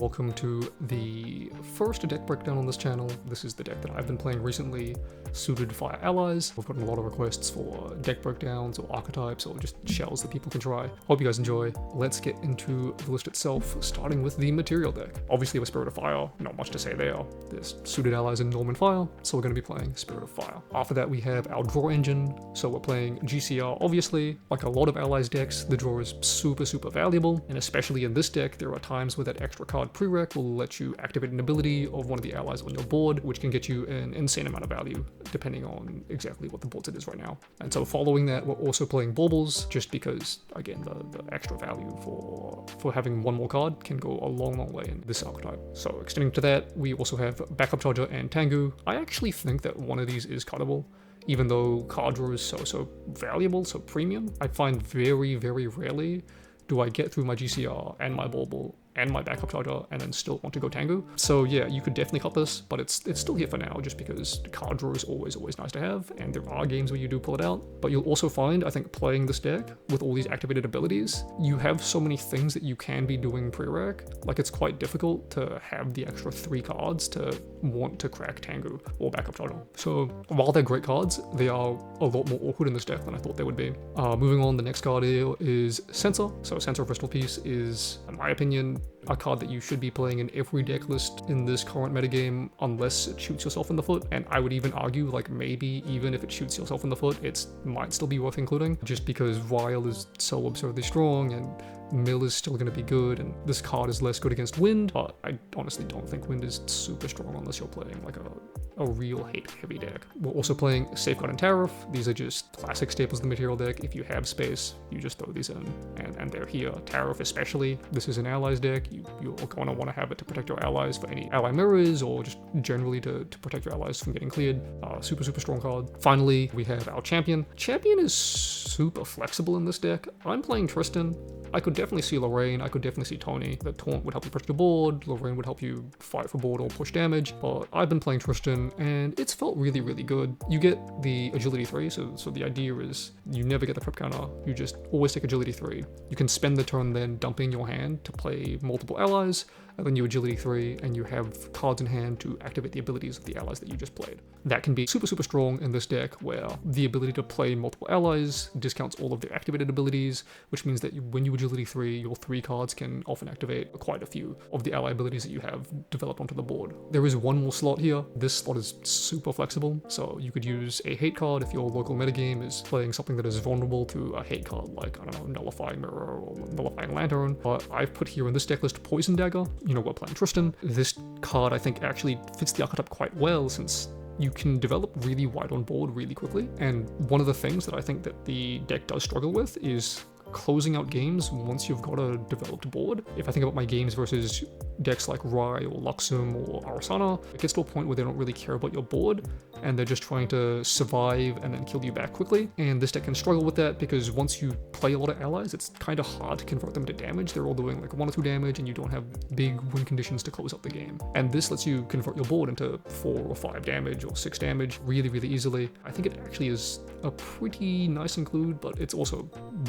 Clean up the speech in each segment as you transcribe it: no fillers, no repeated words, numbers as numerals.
Welcome to the first deck breakdown on this channel. This is the deck that I've been playing recently, suited Fire Allies. We've gotten a lot of requests for deck breakdowns or archetypes or just shells that people can try. Hope you guys enjoy. Let's get into the list itself, starting with the material deck. Obviously with Spirit of Fire, not much to say there. There's suited allies in Norman Fire, so we're going to be playing Spirit of Fire. After that we have our draw engine, so we're playing GCR. Obviously, like a lot of allies decks, the draw is super valuable, and especially in this deck, there are times where that extra card prereq will let you activate an ability of one of the allies on your board, which can get you an insane amount of value, depending on exactly what the board set is right now. And so following that, we're also playing baubles, just because, again, the extra value for having one more card can go a long way in this archetype. So extending to that, we also have Backup Charger and Tengu. I actually think that one of these is cuttable. Even though card draw is so valuable, so premium, I find very rarely do I get through my GCR and my bauble and my Backup Charger and then still want to go Tengu. So yeah, you could definitely cut this, but it's still here for now just because card draw is always nice to have, and there are games where you do pull it out. But you'll also find, I think, playing this deck with all these activated abilities, you have so many things that you can be doing pre-rec, like it's quite difficult to have the extra 3 cards to want to crack Tengu or Backup Charger. So while they're great cards, they are a lot more awkward in this deck than I thought they would be. Moving on, the next card here is Censor. So Censor Crystal Piece is, in my opinion, a card that you should be playing in every deck list in this current metagame unless it shoots yourself in the foot. And I would even argue, like, maybe even if it shoots yourself in the foot, it might still be worth including, just because Ryle is so absurdly strong and Mill is still going to be good, and this card is less good against Wind, but I honestly don't think Wind is super strong unless you're playing like a real hate-heavy deck. We're also playing Safeguard and Tariff. These are just classic staples of the material deck. If you have space, you just throw these in, and they're here. Tariff especially. This is an allies deck. You're going to want to have it to protect your allies for any ally mirrors, or just generally to protect your allies from getting cleared. Super strong card. Finally, we have our Champion. Champion is super flexible in this deck. I'm playing Tristan. I could definitely see Lorraine, I could definitely see Tony. The Taunt would help you push the board, Lorraine would help you fight for board or push damage, but I've been playing Tristan and it's felt really good. You get the agility 3, so the idea is you never get the prep counter, you just always take agility 3. You can spend the turn then dumping your hand to play multiple allies, and then you agility 3 and you have cards in hand to activate the abilities of the allies that you just played. That can be super strong in this deck, where the ability to play multiple allies discounts all of their activated abilities, which means that when you agility 3, your 3 cards can often activate quite a few of the ally abilities that you have developed onto the board. There is one more slot here. This slot is super flexible, so you could use a hate card if your local metagame is playing something that is vulnerable to a hate card, like, I don't know, Nullifying Mirror or Nullifying Lantern. But I've put here in this deck list Poison Dagger. You know, we're playing Tristan. This card I think actually fits the archetype quite well, since you can develop really wide on board really quickly. And one of the things that I think that the deck does struggle with is closing out games once you've got a developed board. If I think about my games versus decks like Rai or Luxum or Arasana, it gets to a point where they don't really care about your board and they're just trying to survive and then kill you back quickly. And this deck can struggle with that because once you play a lot of allies, it's kind of hard to convert them to damage. They're all doing like 1 or 2 damage and you don't have big win conditions to close out the game. And this lets you convert your board into 4 or 5 damage or 6 damage really easily. I think it actually is a pretty nice include, but it's also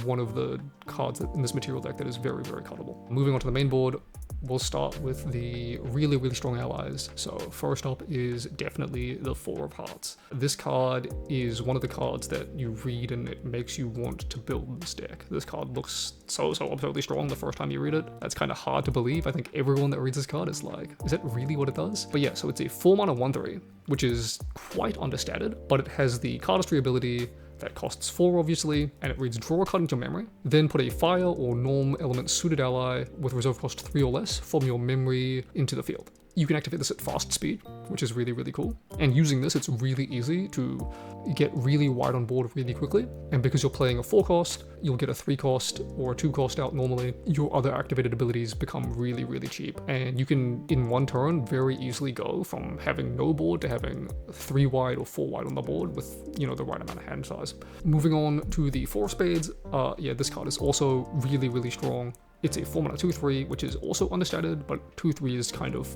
one of the cards in this material deck that is very cuttable. Moving on to the main board, we'll start with the really strong allies. So first up is definitely the 4 of Hearts. This card is one of the cards that you read and it makes you want to build this deck. This card looks so absurdly strong the first time you read it. That's kind of hard to believe. I think everyone that reads this card is like, is that really what it does? But yeah, so it's a 4-mana 1/3, which is quite understated, but it has the cardistry ability that costs 4 obviously, and it reads draw a card into your memory, then put a fire or norm element suited ally with reserve cost 3 or less from your memory into the field. You can activate this at fast speed, which is really cool. And using this, it's really easy to get really wide on board really quickly. And because you're playing a 4 cost, you'll get a 3 cost or a 2 cost out normally. Your other activated abilities become really cheap. And you can, in one turn, very easily go from having no board to having 3 wide or 4 wide on the board with, you know, the right amount of hand size. Moving on to the 4 spades, yeah, this card is also really strong. It's a 4-mana 2/3, which is also understated, but 2/3 is kind of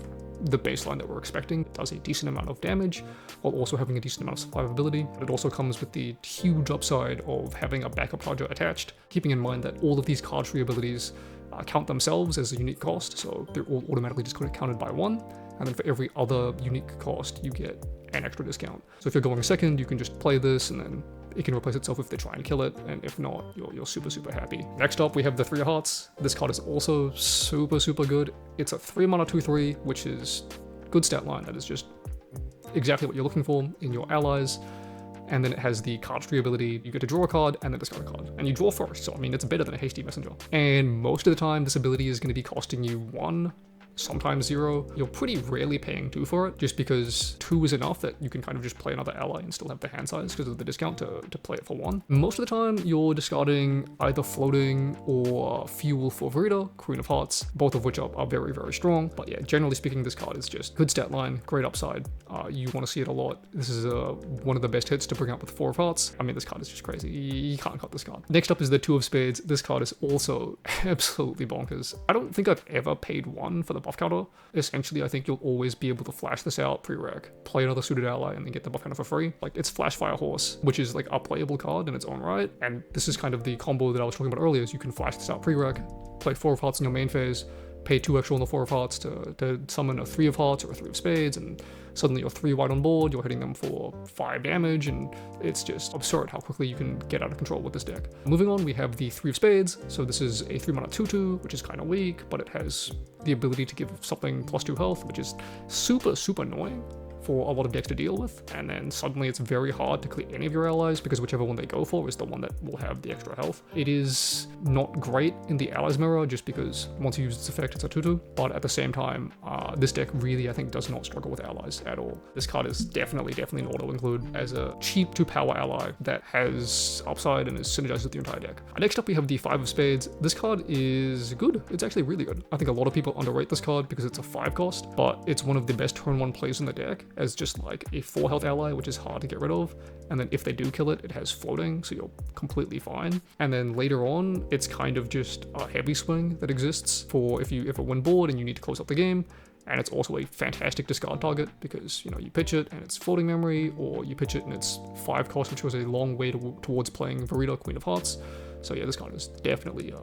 the baseline that we're expecting. It does a decent amount of damage, while also having a decent amount of survivability. It also comes with the huge upside of having a backup charger attached, keeping in mind that all of these card tree abilities count themselves as a unique cost, so they're all automatically just counted by 1, and then for every other unique cost, you get an extra discount. So if you're going second, you can just play this, and then it can replace itself if they try and kill it, and if not, you're super, super happy. Next up, we have the 3 of Hearts. This card is also super, super good. It's a 3 mana 2/3, which is good stat line. That is just exactly what you're looking for in your allies. And then it has the card tree ability. You get to draw a card and then discard a card. And you draw first, so I mean, it's better than a hasty messenger. And most of the time, this ability is going to be costing you 1, sometimes 0. You're pretty rarely paying 2 for it, just because 2 is enough that you can kind of just play another ally and still have the hand size because of the discount to play it for 1. Most of the time, you're discarding either floating or fuel for Verita, Queen of Hearts, both of which are very, very strong. But yeah, generally speaking, this card is just good stat line, great upside. You want to see it a lot. This is one of the best hits to bring out with 4 of Hearts. I mean, this card is just crazy. You can't cut this card. Next up is the 2 of Spades. This card is also absolutely bonkers. I don't think I've ever paid 1 for the buff counter. Essentially, I think you'll always be able to flash this out pre-rec, play another suited ally, and then get the buff counter for free. Like, it's Flash Fire Horse, which is like a playable card in its own right. And this is kind of the combo that I was talking about earlier, is you can flash this out pre-rec, play 4 of Hearts in your main phase, pay 2 extra on the 4 of Hearts to summon a 3 of Hearts or a 3 of Spades, and suddenly you're 3 white on board, you're hitting them for 5 damage, and it's just absurd how quickly you can get out of control with this deck. Moving on, we have the 3 of Spades. So this is a 3 mana 2/2, which is kind of weak, but it has the ability to give something +2 health, which is super, super annoying for a lot of decks to deal with, and then suddenly it's very hard to clear any of your allies because whichever one they go for is the one that will have the extra health. It is not great in the allies mirror just because once you use its effect it's a 2/2, but at the same time this deck really I think does not struggle with allies at all. This card is definitely an auto include as a cheap to power ally that has upside and is synergized with the entire deck. Next up we have the 5 of Spades. This card is good. It's actually really good. I think a lot of people underrate this card because it's a 5 cost, but it's one of the best turn 1 plays in the deck as just like a 4 health ally, which is hard to get rid of. And then if they do kill it, it has floating, so you're completely fine. And then later on, it's kind of just a heavy swing that exists for if you ever win board and you need to close up the game. And it's also a fantastic discard target because, you know, you pitch it and it's floating memory, or you pitch it and it's 5 cost, which was a long way towards playing Verita, Queen of Hearts. So yeah, this card is definitely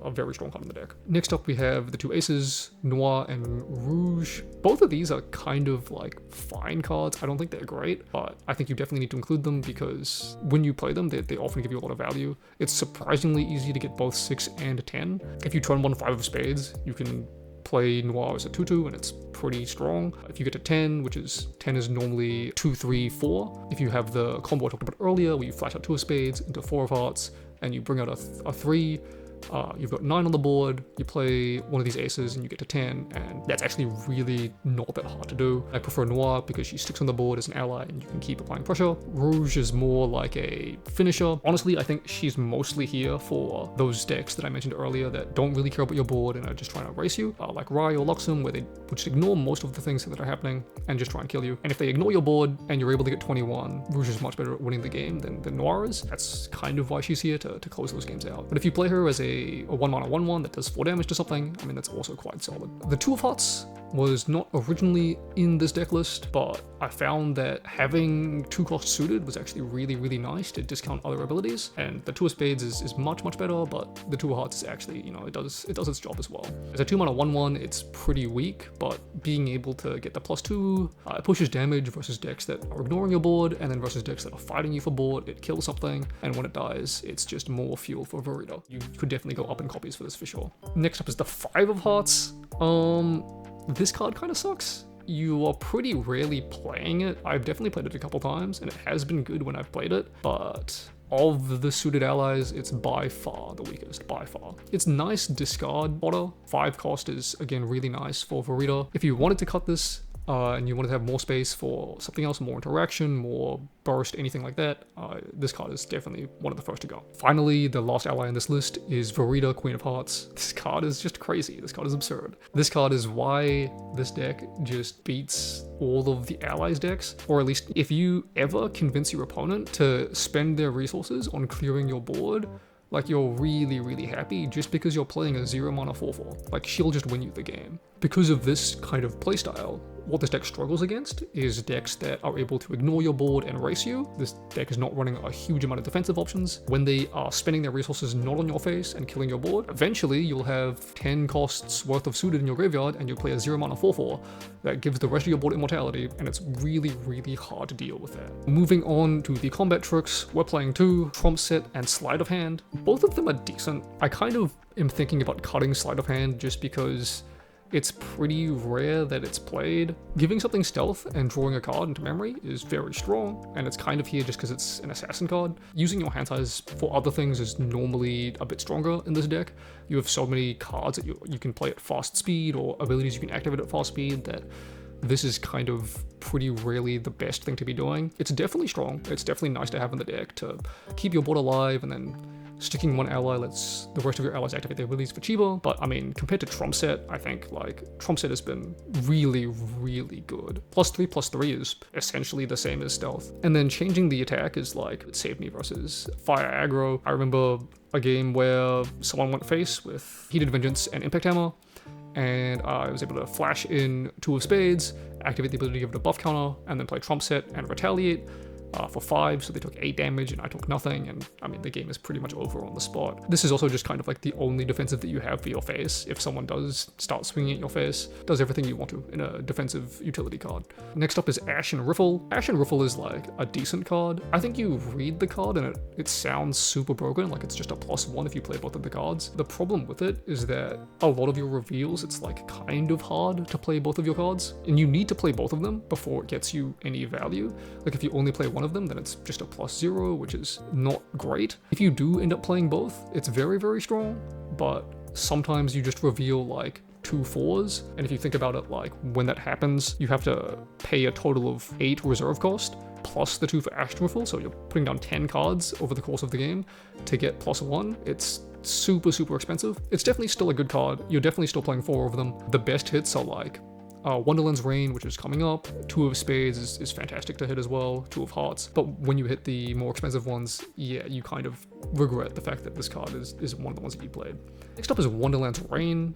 a very strong card in the deck. Next up, we have the 2 aces, Noir and Rouge. Both of these are kind of like fine cards. I don't think they're great, but I think you definitely need to include them because when you play them, they often give you a lot of value. It's surprisingly easy to get both 6 and 10. If you turn 1 5 of Spades, you can play Noir as a 2/2 and it's pretty strong. If you get to 10, which is 10 is normally 2, 3, 4. If you have the combo I talked about earlier where you flash out 2 of Spades into 4 of Hearts and you bring out a 3, you've got 9 on the board, you play one of these aces and you get to 10, and that's actually really not that hard to do. I prefer Noir because she sticks on the board as an ally and you can keep applying pressure. Rouge is more like a finisher. Honestly, I think she's mostly here for those decks that I mentioned earlier that don't really care about your board and are just trying to race you, like Rai or Luxem, where they would just ignore most of the things that are happening and just try and kill you. And if they ignore your board and you're able to get 21, Rouge is much better at winning the game than Noir is. That's kind of why she's here, to close those games out. But if you play her as a 1 mana 1/1 that does 4 damage to something, I mean, that's also quite solid. The 2 of Hearts was not originally in this deck list, but I found that having 2 cost suited was actually really nice to discount other abilities, and the 2 of Spades is much better, but the 2 of Hearts is actually, you know, it does its job as well. As a 2 mana 1/1, it's pretty weak, but being able to get the +2, it pushes damage versus decks that are ignoring your board, and then versus decks that are fighting you for board, it kills something, and when it dies, it's just more fuel for Verita. You could definitely go up in copies for this for sure. Next up is the 5 of Hearts. This card kind of sucks. You are pretty rarely playing it. I've definitely played it a couple times, and it has been good when I've played it, but of the suited allies, it's by far the weakest, by far. It's nice discard fodder. 5 cost is, again, really nice for Verita. If you wanted to cut this, and you wanted to have more space for something else, more interaction, more burst, anything like that, this card is definitely one of the first to go. Finally, the last ally in this list is Verita, Queen of Hearts. This card is just crazy. This card is absurd. This card is why this deck just beats all of the allies decks, or at least if you ever convince your opponent to spend their resources on clearing your board, like you're really happy just because you're playing a 0 mana 4/4. Like she'll just win you the game. Because of this kind of playstyle, What this deck struggles against is decks that are able to ignore your board and race you. This deck is not running a huge amount of defensive options. When they are spending their resources not on your face and killing your board, eventually you'll have 10 costs worth of suited in your graveyard and you'll play a 0-mana 4/4 that gives the rest of your board immortality, and it's really, really hard to deal with that. Moving on to the combat tricks, we're playing 2, Trump Set and Sleight of Hand. Both of them are decent. I kind of am thinking about cutting Sleight of Hand just because it's pretty rare that it's played. Giving something stealth and drawing a card into memory is very strong, and it's kind of here just because it's an assassin card. Using your hand size for other things is normally a bit stronger in this deck. You have so many cards that you can play at fast speed, or abilities you can activate at fast speed, that this is kind of pretty rarely the best thing to be doing. It's definitely strong. It's definitely nice to have in the deck to keep your board alive, and then sticking one ally lets the rest of your allies activate their abilities for cheaper. But I mean, compared to Trump Set, I think like Trump Set has been really, really good. +3/+3 is essentially the same as stealth. And then changing the attack is like, it saved me versus fire aggro. I remember a game where someone went face with Heated Vengeance and Impact Hammer, and I was able to flash in 2 of spades, activate the ability to give it a buff counter, and then play Trump Set and retaliate for 5, so they took 8 damage and I took nothing, and I mean, the game is pretty much over on the spot. This is also just kind of like the only defensive that you have for your face. If someone does start swinging at your face, does everything you want to in a defensive utility card. Next up is Ashen Riffle. Ashen Riffle is like a decent card. I think you read the card and it sounds super broken, like it's just a +1 if you play both of the cards. The problem with it is that a lot of your reveals, it's like kind of hard to play both of your cards, and you need to play both of them before it gets you any value. Like if you only play one of them, then it's just a +0, which is not great. If you do end up playing both, it's very, very strong, but sometimes you just reveal like 2 4s, and if you think about it, like when that happens, you have to pay a total of 8 reserve cost plus the 2 for Ashen Riffle, so you're putting down 10 cards over the course of the game to get +1. It's super, super expensive. It's definitely still a good card. You're definitely still playing 4 of them. The best hits are like Wonderland's Reign, which is coming up. 2 of Spades is fantastic to hit as well, 2 of Hearts. But when you hit the more expensive ones, yeah, you kind of regret the fact that this card is one of the ones that you played. Next up is Wonderland's Reign.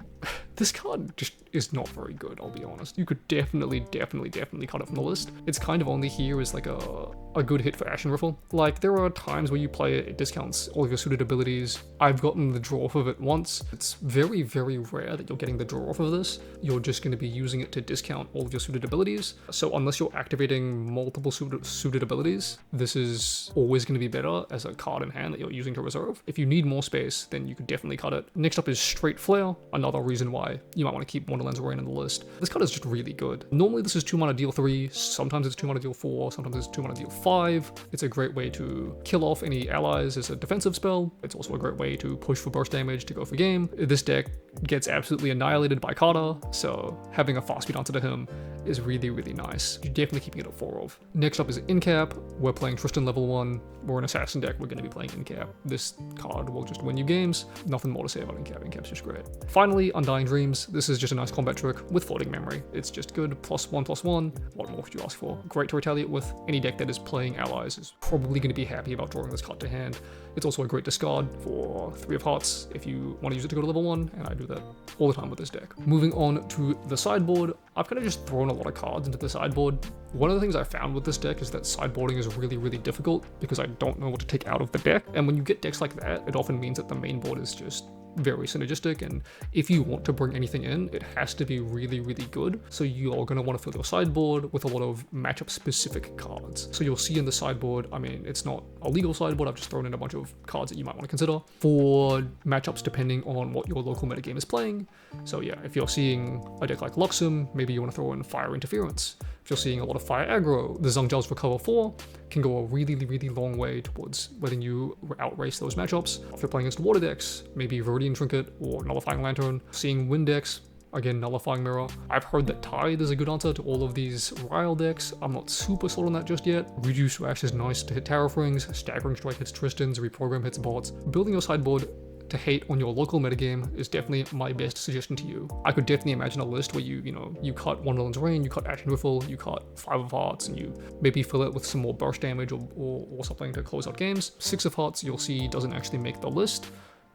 This card just is not very good, I'll be honest. You could definitely cut it from the list. It's kind of only here as like a good hit for Ashen Riffle. Like, there are times where you play it discounts all of your suited abilities. I've gotten the draw off of it once. It's very, very rare that you're getting the draw off of this. You're just going to be using it to discount all of your suited abilities. So unless you're activating multiple suited abilities, this is always going to be better as a card in hand that you're using to reserve. If you need more space, then you could definitely cut it. Next up is Straight Flare, another reason why you might want to keep Wonderland's Reign on the list. This card is just really good. Normally this is 2 mana deal 3, sometimes it's 2 mana deal 4, sometimes it's 2 mana deal 5. It's a great way to kill off any allies as a defensive spell. It's also a great way to push for burst damage to go for game. This deck gets absolutely annihilated by Carter, so having a fast speed answer to him is really, really nice. You're definitely keeping it at 4 of. Next up is Incap. We're playing Tristan level 1. We're an assassin deck, we're going to be playing Incap. This card will just win you games. Nothing more to say about Incap. Incap's just great. Finally, Undying Dreams. This is just a nice combat trick with floating memory. It's just good, +1/+1. What more could you ask for? Great to retaliate with. Any deck that is playing allies is probably going to be happy about drawing this card to hand. It's also a great discard for 3 of Hearts if you want to use it to go to level 1, and I do that all the time with this deck. Moving on to the sideboard, I've kind of just thrown a lot of cards into the sideboard. One of the things I found with this deck is that sideboarding is really, really difficult because I don't know what to take out of the deck, and when you get decks like that, it often means that the main board is just very synergistic, and if you want to bring anything in, it has to be really, really good. So you're going to want to fill your sideboard with a lot of matchup specific cards. So you'll see in the sideboard, I mean, it's not a legal sideboard, I've just thrown in a bunch of cards that you might want to consider for matchups depending on what your local metagame is playing. So yeah, if you're seeing a deck like Luxem, maybe you want to throw in Fire Interference. If you're seeing a lot of Fire Aggro, the Zhangjiao's Recover 4 can go a really, really long way towards letting you outrace those matchups. If you're playing against water decks, maybe Viridian Trinket or Nullifying Lantern. Seeing wind decks, again, Nullifying Mirror. I've heard that Tithe is a good answer to all of these Ryle decks. I'm not super sold on that just yet. Reduce Rash is nice to hit Terror Rings, Staggering Strike hits Tristans, Reprogram hits bots. Building your sideboard to hate on your local metagame is definitely my best suggestion to you. I could definitely imagine a list where you cut Wonderland's Reign, you cut Ashen Riffle, you cut 5 of Hearts, and you maybe fill it with some more burst damage or something to close out games. 6 of Hearts you'll see doesn't actually make the list,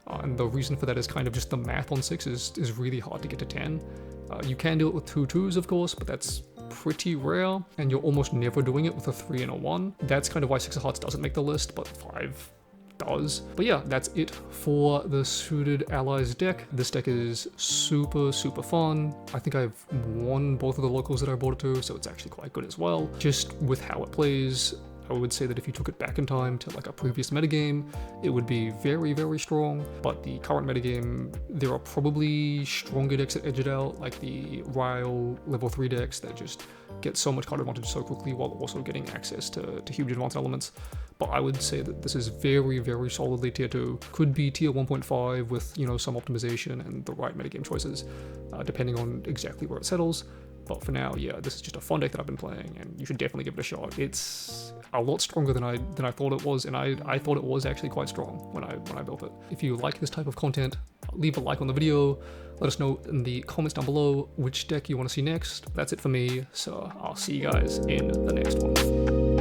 and the reason for that is kind of just the math on 6 is really hard to get to 10. You can do it with 2 2s, of course, but that's pretty rare, and you're almost never doing it with a 3 and a 1. That's kind of why 6 of Hearts doesn't make the list, but 5 does. But yeah, that's it for the Suited Allies deck. This deck is super fun. I think I've won both of the locals that I brought it to, so it's actually quite good as well. Just with how it plays, I would say that if you took it back in time to like a previous metagame, it would be very strong. But the current metagame, there are probably stronger decks that edge it out, like the Ryle level 3 decks that just get so much card advantage so quickly while also getting access to huge advanced elements. But I would say that this is very solidly tier 2. Could be tier 1.5 with, you know, some optimization and the right metagame choices, depending on exactly where it settles. But for now, yeah, this is just a fun deck that I've been playing, and you should definitely give it a shot. It's a lot stronger than I thought it was, and I thought it was actually quite strong when I built it. If you like this type of content, leave a like on the video. Let us know in the comments down below which deck you want to see next. That's it for me, so I'll see you guys in the next one.